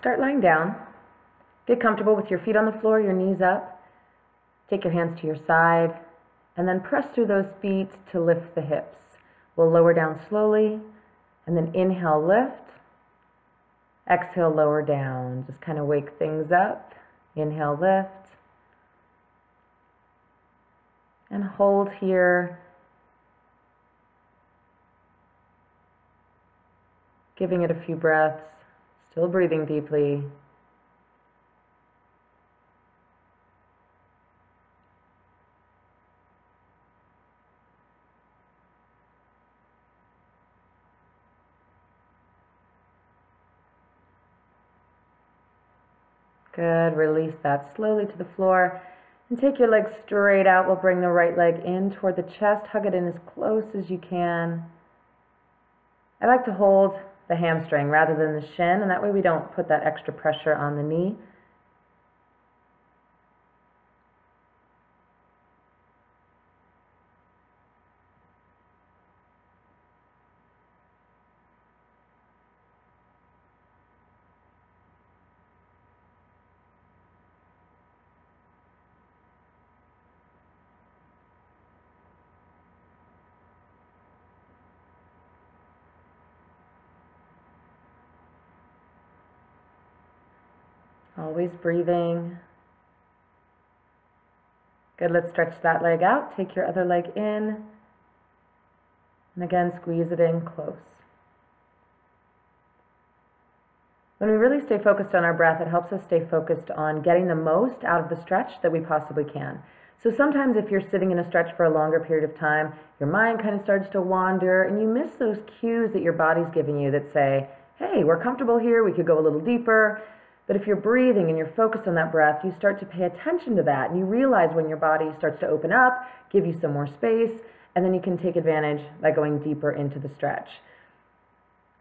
Start lying down. Get comfortable with your feet on the floor, your knees up. Take your hands to your side, and then press through those feet to lift the hips. We'll lower down slowly, and then inhale, lift. Exhale, lower down. Just kind of wake things up. Inhale, lift. And hold here. Giving it a few breaths. Still breathing deeply. Good. Release that slowly to the floor. And take your legs straight out. We'll bring the right leg in toward the chest. Hug it in as close as you can. I like to hold the hamstring rather than the shin, and that way we don't put that extra pressure on the knee. Always breathing. Good, let's stretch that leg out. Take your other leg in. And again, squeeze it in close. When we really stay focused on our breath, it helps us stay focused on getting the most out of the stretch that we possibly can. So sometimes if you're sitting in a stretch for a longer period of time, your mind kind of starts to wander and you miss those cues that your body's giving you that say, hey, we're comfortable here, we could go a little deeper. But if you're breathing and you're focused on that breath, you start to pay attention to that, and you realize when your body starts to open up, give you some more space, and then you can take advantage by going deeper into the stretch.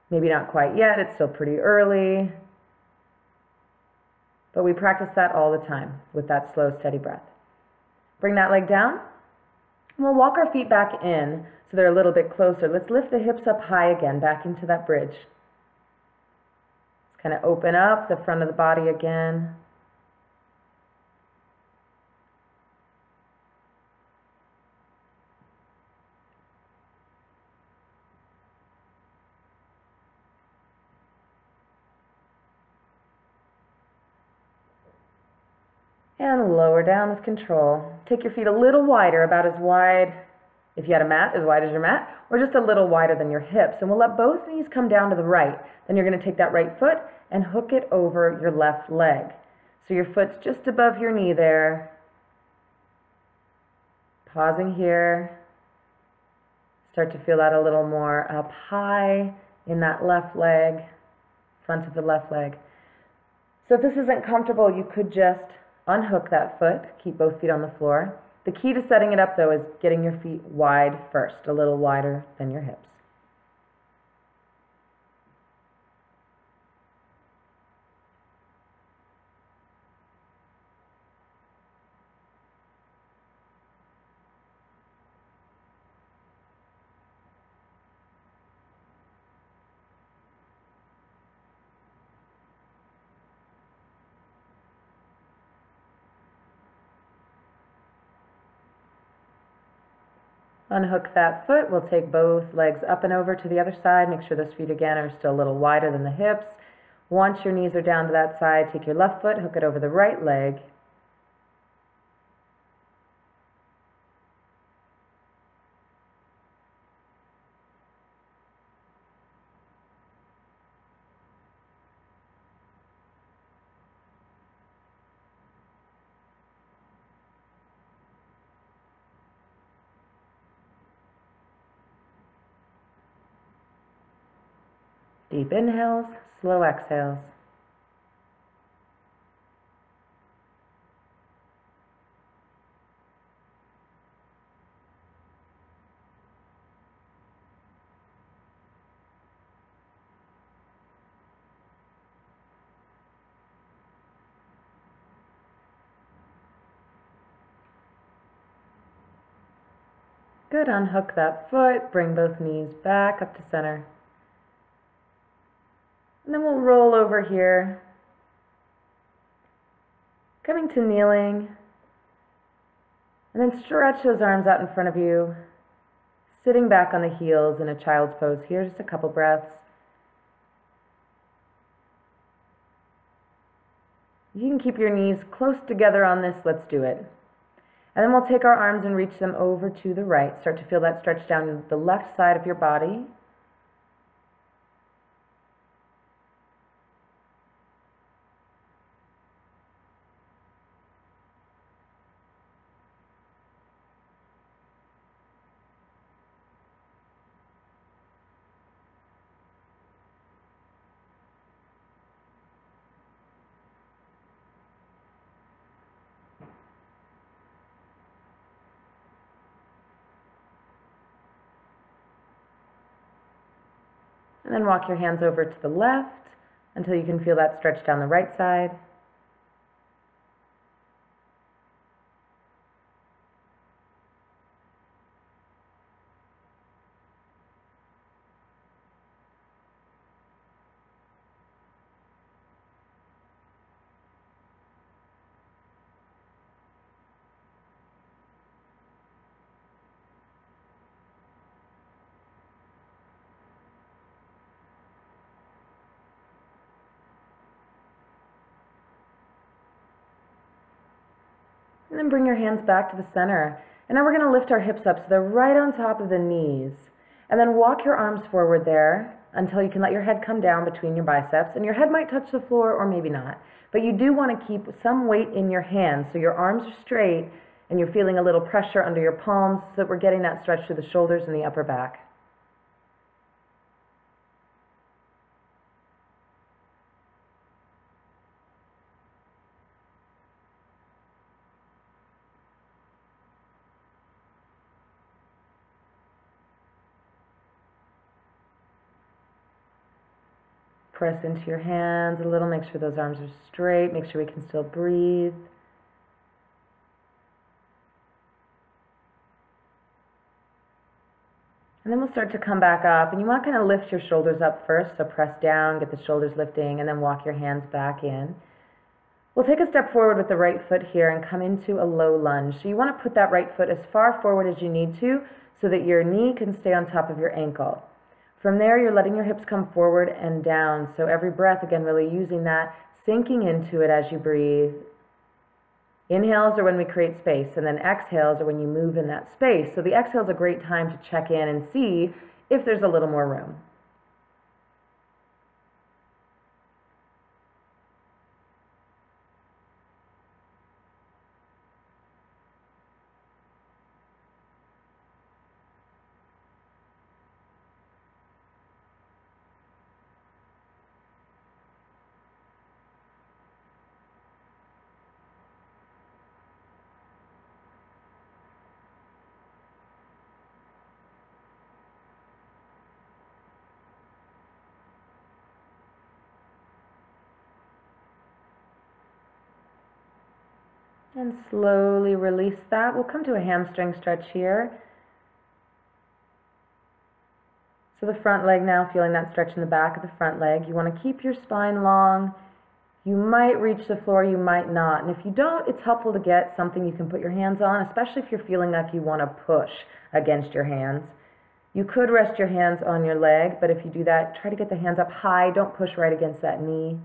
Maybe not quite yet, it's still pretty early, but we practice that all the time with that slow, steady breath. Bring that leg down, and we'll walk our feet back in so they're a little bit closer. Let's lift the hips up high again, back into that bridge. Kind of open up the front of the body again. And lower down with control. Take your feet a little wider, about as wide, if you had a mat, as wide as your mat, or just a little wider than your hips. And we'll let both knees come down to the right. Then you're going to take that right foot and hook it over your left leg. So your foot's just above your knee there. Pausing here. Start to feel that a little more up high in that left leg, front of the left leg. So if this isn't comfortable, you could just unhook that foot, keep both feet on the floor. The key to setting it up, though, is getting your feet wide first, a little wider than your hips. Unhook that foot. We'll take both legs up and over to the other side. Make sure those feet again are still a little wider than the hips. Once your knees are down to that side, take your left foot, hook it over the right leg. Deep inhales, slow exhales. Good, unhook that foot, bring both knees back up to center. And then we'll roll over here Coming to kneeling, and then stretch those arms out in front of you, sitting back on the heels in a child's pose here, just a couple breaths. You can keep your knees close together on this, let's do it. And then we'll take our arms and reach them over to the right. Start to feel that stretch down the left side of your body. And then walk your hands over to the left until you can feel that stretch down the right side. And then bring your hands back to the center. And now we're going to lift our hips up so they're right on top of the knees. And then walk your arms forward there until you can let your head come down between your biceps. And your head might touch the floor or maybe not. But you do want to keep some weight in your hands so your arms are straight and you're feeling a little pressure under your palms so that we're getting that stretch through the shoulders and the upper back. Press into your hands a little, make sure those arms are straight, make sure we can still breathe. And then we'll start to come back up, and you want to kind of lift your shoulders up first, so press down, get the shoulders lifting, and then walk your hands back in. We'll take a step forward with the right foot here and come into a low lunge. So you want to put that right foot as far forward as you need to so that your knee can stay on top of your ankle. From there, you're letting your hips come forward and down. So every breath, again, really using that, sinking into it as you breathe. Inhales are when we create space, and then exhales are when you move in that space. So the exhale is a great time to check in and see if there's a little more room. And slowly release that. We'll come to a hamstring stretch here. So the front leg now, feeling that stretch in the back of the front leg. You want to keep your spine long. You might reach the floor, you might not. And if you don't, it's helpful to get something you can put your hands on, especially if you're feeling like you want to push against your hands. You could rest your hands on your leg, but if you do that, try to get the hands up high. Don't push right against that knee.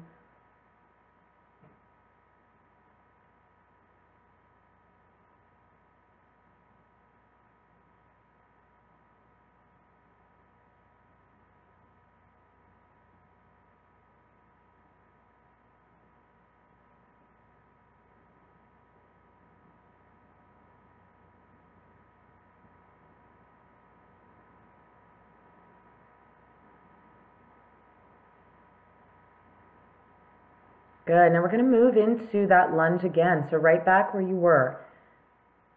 Good. Now we're going to move into that lunge again. So right back where you were.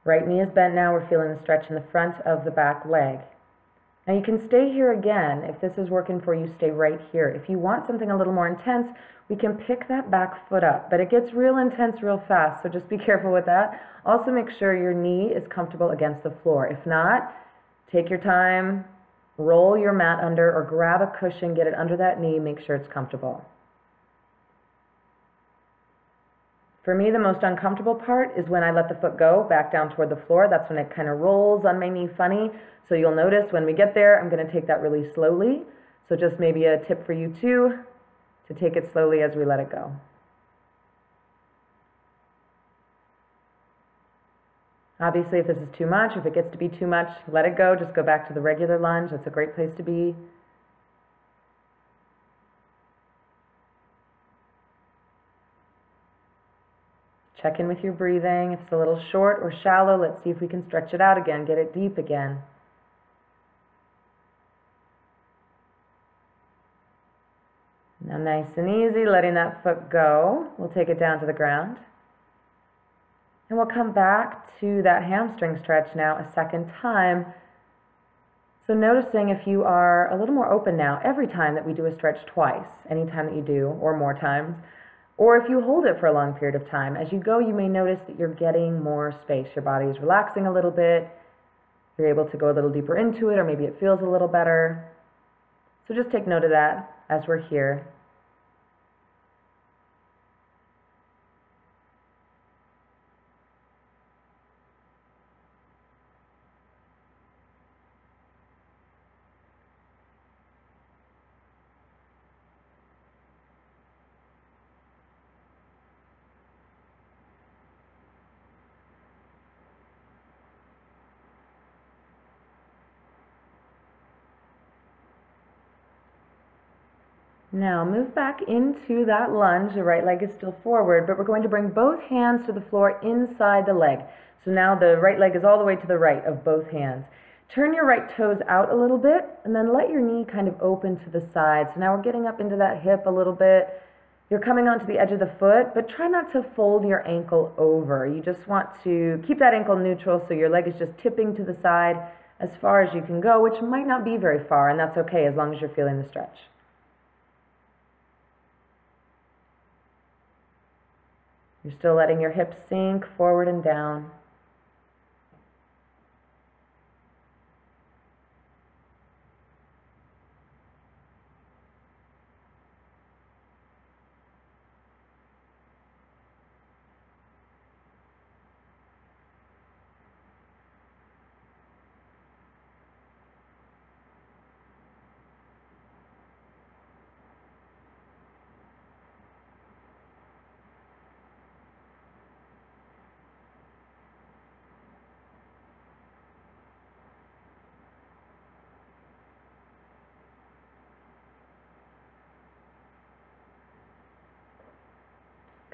Right knee is bent now. We're feeling the stretch in the front of the back leg. Now you can stay here again. If this is working for you, stay right here. If you want something a little more intense, we can pick that back foot up. But it gets real intense real fast, so just be careful with that. Also make sure your knee is comfortable against the floor. If not, take your time, roll your mat under or grab a cushion, get it under that knee, make sure it's comfortable. For me, the most uncomfortable part is when I let the foot go back down toward the floor. That's when it kind of rolls on my knee funny. So you'll notice when we get there, I'm going to take that really slowly. So just maybe a tip for you too, to take it slowly as we let it go. Obviously, if this is too much, if it gets to be too much, let it go. Just go back to the regular lunge. That's a great place to be. Check in with your breathing. If it's a little short or shallow, let's see if we can stretch it out again, get it deep again. Now nice and easy, letting that foot go. We'll take it down to the ground. And we'll come back to that hamstring stretch now a second time. So noticing if you are a little more open now every time that we do a stretch twice, anytime that you do, or more times, or if you hold it for a long period of time. As you go, you may notice that you're getting more space. Your body is relaxing a little bit. You're able to go a little deeper into it, or maybe it feels a little better. So just take note of that as we're here. Now move back into that lunge. The right leg is still forward, but we're going to bring both hands to the floor inside the leg. So now the right leg is all the way to the right of both hands. Turn your right toes out a little bit, and then let your knee kind of open to the side. So now we're getting up into that hip a little bit. You're coming onto the edge of the foot, but try not to fold your ankle over. You just want to keep that ankle neutral so your leg is just tipping to the side as far as you can go, which might not be very far, and that's okay as long as you're feeling the stretch. You're still letting your hips sink forward and down.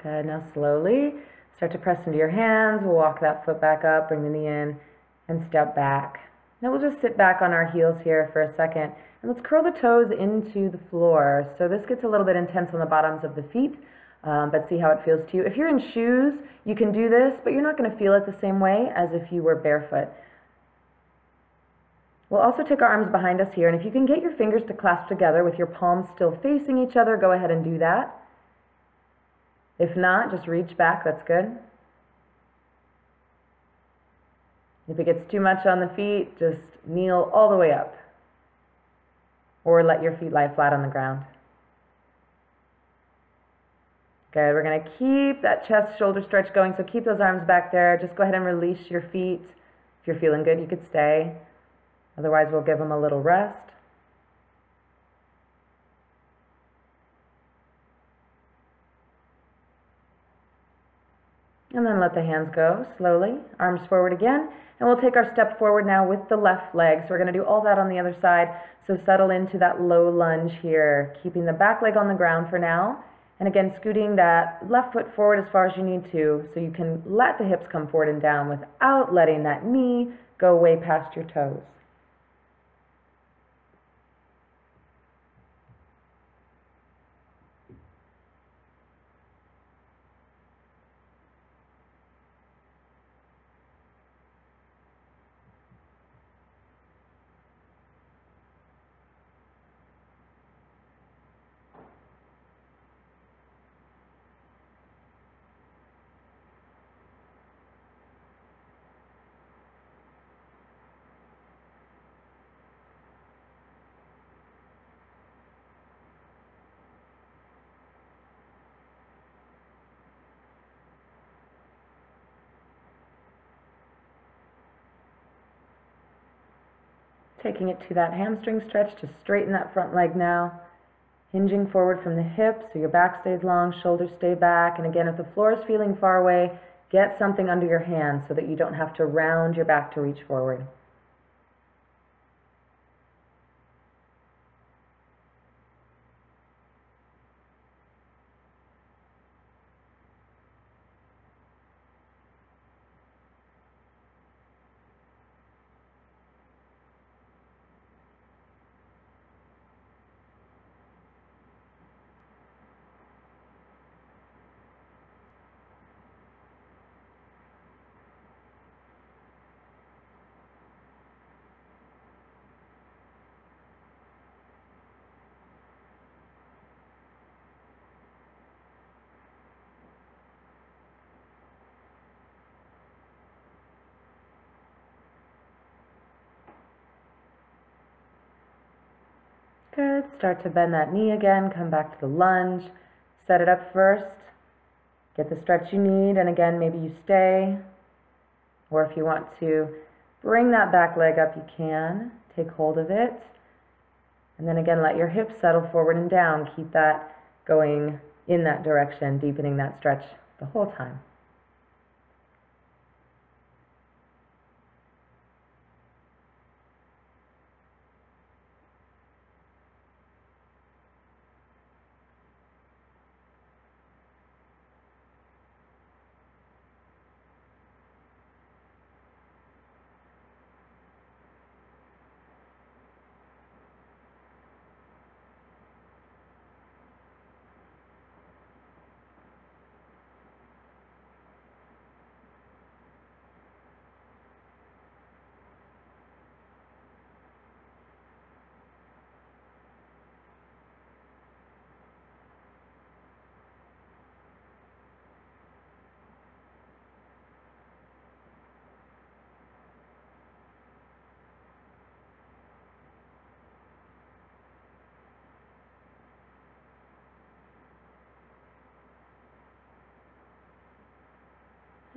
Good, now slowly start to press into your hands. We'll walk that foot back up, bring the knee in, and step back. Now we'll just sit back on our heels here for a second, and let's curl the toes into the floor. So this gets a little bit intense on the bottoms of the feet, but see how it feels to you. If you're in shoes, you can do this, but you're not going to feel it the same way as if you were barefoot. We'll also take our arms behind us here, and if you can get your fingers to clasp together with your palms still facing each other, go ahead and do that. If not, just reach back, that's good. If it gets too much on the feet, just kneel all the way up. Or let your feet lie flat on the ground. Good, we're going to keep that chest shoulder stretch going, so keep those arms back there. Just go ahead and release your feet. If you're feeling good, you could stay. Otherwise, we'll give them a little rest. And then let the hands go slowly, arms forward again. And we'll take our step forward now with the left leg. So we're going to do all that on the other side. So settle into that low lunge here, keeping the back leg on the ground for now. And again, scooting that left foot forward as far as you need to, so you can let the hips come forward and down without letting that knee go way past your toes. Taking it to that hamstring stretch to straighten that front leg now. Hinging forward from the hips so your back stays long, shoulders stay back. And again, if the floor is feeling far away, get something under your hands so that you don't have to round your back to reach forward. Good. Start to bend that knee again. Come back to the lunge. Set it up first. Get the stretch you need. And again, maybe you stay. Or if you want to bring that back leg up, you can. Take hold of it. And then again, let your hips settle forward and down. Keep that going in that direction, deepening that stretch the whole time.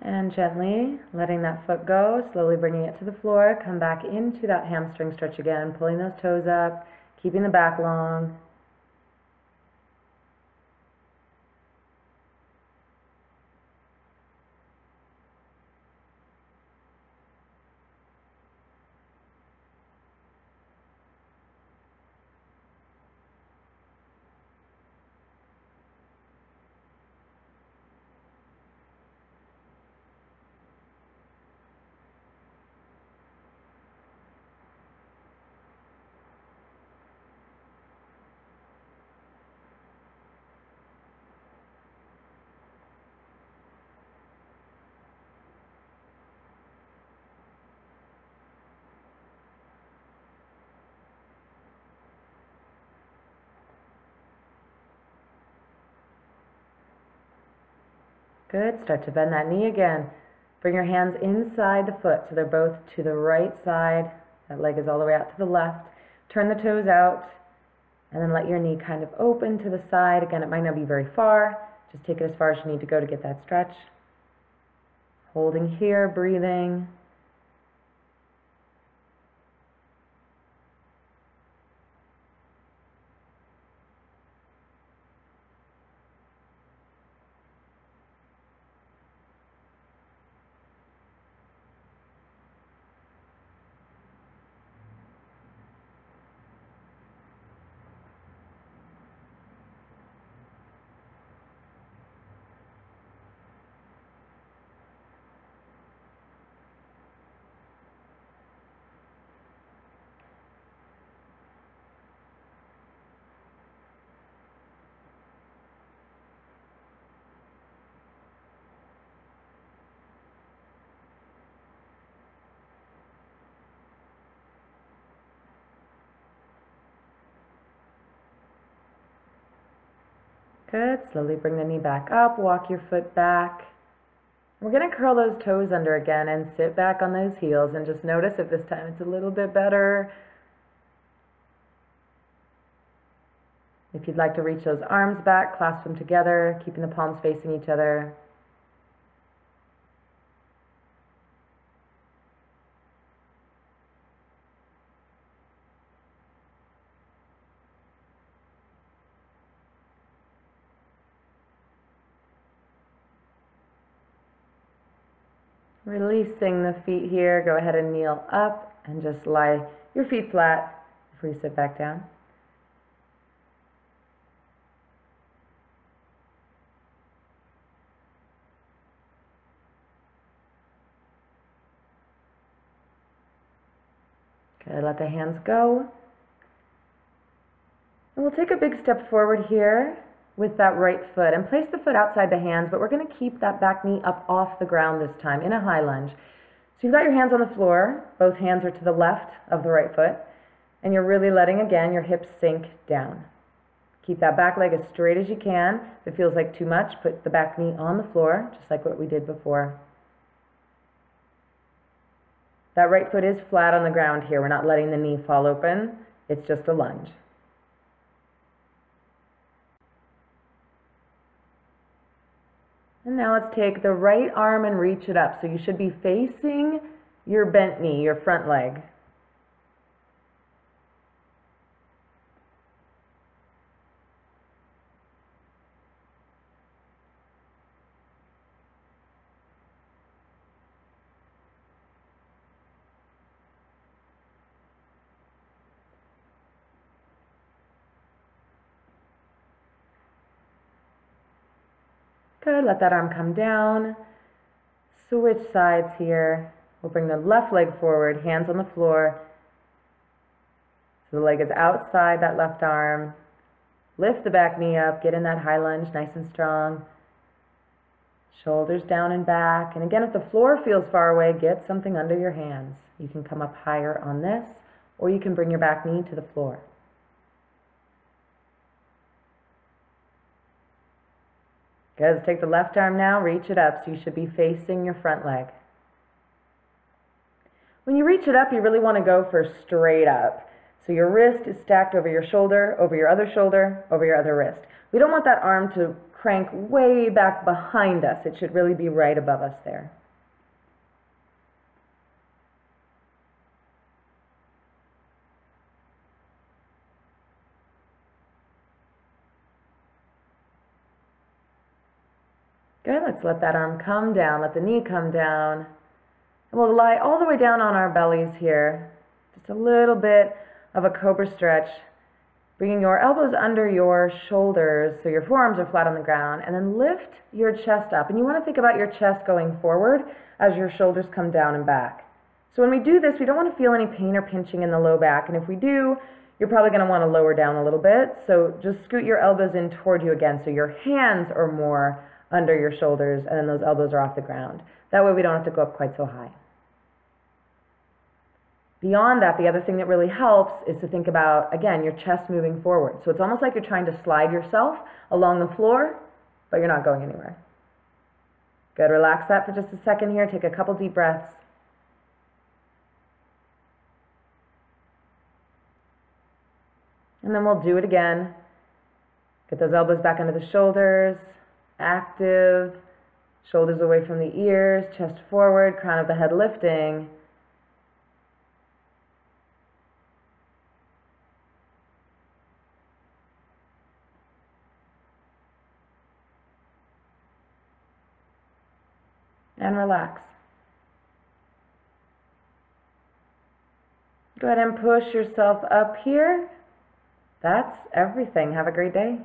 And gently letting that foot go, slowly bringing it to the floor. Come back into that hamstring stretch again, pulling those toes up, keeping the back long. Good. Start to bend that knee again. Bring your hands inside the foot so they're both to the right side. That leg is all the way out to the left. Turn the toes out and then let your knee kind of open to the side. Again, it might not be very far. Just take it as far as you need to go to get that stretch. Holding here, breathing. Good. Slowly bring the knee back up, walk your foot back. We're going to curl those toes under again and sit back on those heels and just notice if this time it's a little bit better. If you'd like to reach those arms back, clasp them together, keeping the palms facing each other. Releasing the feet here, go ahead and kneel up and just lie your feet flat before you sit back down. Good, let the hands go. And we'll take a big step forward here with that right foot and place the foot outside the hands, but we're going to keep that back knee up off the ground this time in a high lunge. So you've got your hands on the floor, both hands are to the left of the right foot, and you're really letting, again, your hips sink down. Keep that back leg as straight as you can. If it feels like too much, put the back knee on the floor, just like what we did before. That right foot is flat on the ground here. We're not letting the knee fall open. It's just a lunge. And now let's take the right arm and reach it up. So you should be facing your bent knee, your front leg. Good, let that arm come down. Switch sides here. We'll bring the left leg forward, hands on the floor. So the leg is outside that left arm. Lift the back knee up, get in that high lunge nice and strong. Shoulders down and back. And again, if the floor feels far away, get something under your hands. You can come up higher on this, or you can bring your back knee to the floor. Good, let's take the left arm now, reach it up, so you should be facing your front leg. When you reach it up, you really want to go for straight up. So your wrist is stacked over your shoulder, over your other shoulder, over your other wrist. We don't want that arm to crank way back behind us. It should really be right above us there. Good, let's let that arm come down, let the knee come down. And we'll lie all the way down on our bellies here. Just a little bit of a Cobra Stretch. Bringing your elbows under your shoulders so your forearms are flat on the ground. And then lift your chest up. And you want to think about your chest going forward as your shoulders come down and back. So when we do this, we don't want to feel any pain or pinching in the low back. And if we do, you're probably going to want to lower down a little bit. So just scoot your elbows in toward you again so your hands are more under your shoulders, and then those elbows are off the ground. That way we don't have to go up quite so high. Beyond that, the other thing that really helps is to think about, again, your chest moving forward. So it's almost like you're trying to slide yourself along the floor, but you're not going anywhere. Good, relax that for just a second here. Take a couple deep breaths. And then we'll do it again. Get those elbows back under the shoulders. Active, shoulders away from the ears, chest forward, crown of the head lifting. And relax. Go ahead and push yourself up here. That's everything. Have a great day.